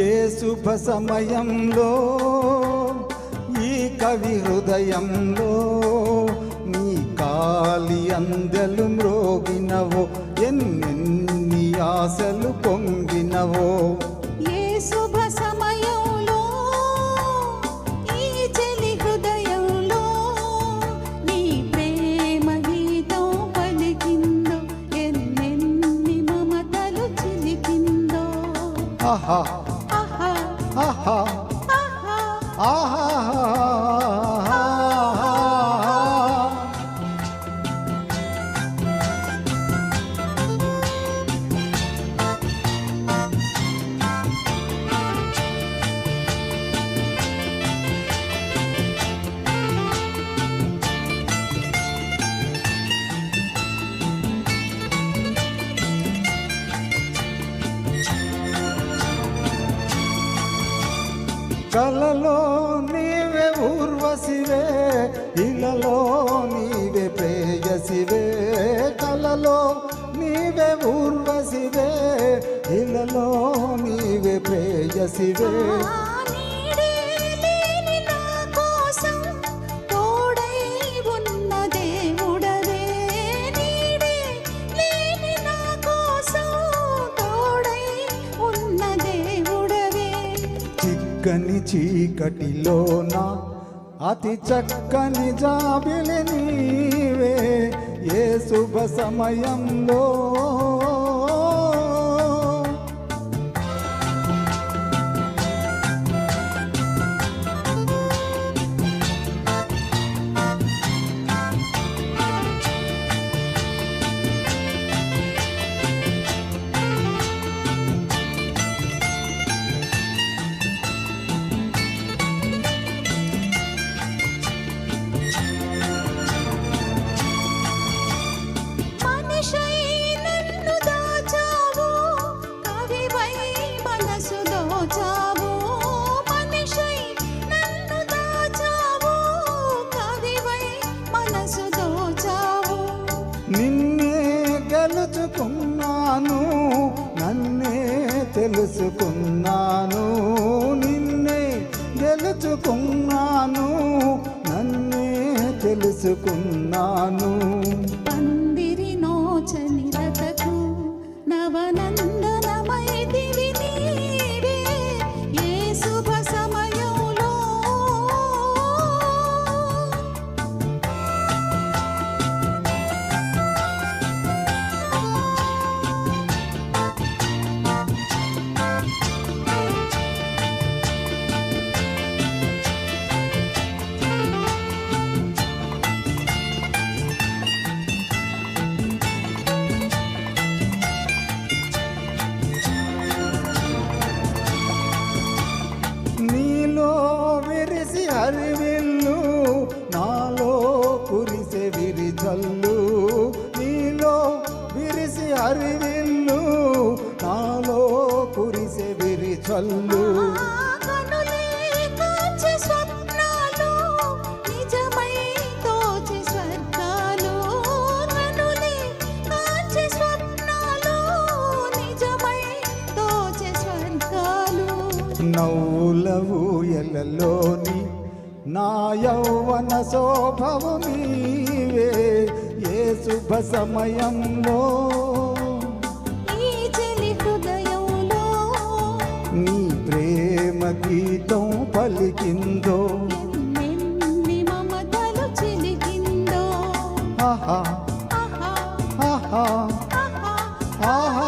ఏ శుభ సమయంలో ఈ కవి హృదయంలో నీ కాలి అందెలు మ్రోగినవో, ఎన్నెన్ని ఆశలు పొంగినవో. ఏ శుభ సమయంలో ఈ చెలి హృదయంలో నీ ప్రేమ గీతం పలికిందో, ఎన్నెన్ని మమతలు చిలికిందో. ఆహా ఆహా ఆహా ఆహా ఆహా. కలలో నీవే ఊర్వశివే, ఇలలో నీవే ప్రేయసివే. కలలో నీవే ఊర్వశివే, ఇలలో నీవే ప్రేయసివే. నీడే లేని నా కోసం తోడై ఉన్న దేవుడవే, నీడే లేని నా కోసం తోడై ఉన్న దేవుడవే. చిక్కని చీకటిలోన అతి చక్కని జాబిలి నీవే, ఏ శుభ సమయంలో. మనిషై నన్ను దాచావు, కవివై మనసు దోచావు. మనిషై నన్ను దాచావు, కవివై మనసు దోచావు. నిన్నే గెలుచుకున్నాను, నన్నే తెలుసుకున్నాను. నిన్నే గెలుచుకున్నాను, నన్నే తెలుసుకున్నాను. పందిరి నోచని రతకు నవనందనమైతివి నీవే, ఏ శుభ సమయంలో. నీలో విరిసి హరివిల్లు, నాలో కురిసే విరిజల్లు. నీలో విరిసి హరివిల్లు, నాలో కురిసే విరిజల్లు. కనులే కాచే స్వప్నాలు, నిజమై తోచే స్వర్గాలు. కనులే కాచే స్వప్నాలు, నిజమై తోచే స్వర్గాలు. నవ్వుల ఊయలలోని నా యౌవన శోభవు నీవే, ఏ శుభ సమయంలో ఈ చెలి హృదయంలో నీ ప్రేమ గీతం పలికిందో. ఎన్నెన్ని మమతలు చిలికిందో. ఆహా ఆహా ఆహా ఆహా ఆహా.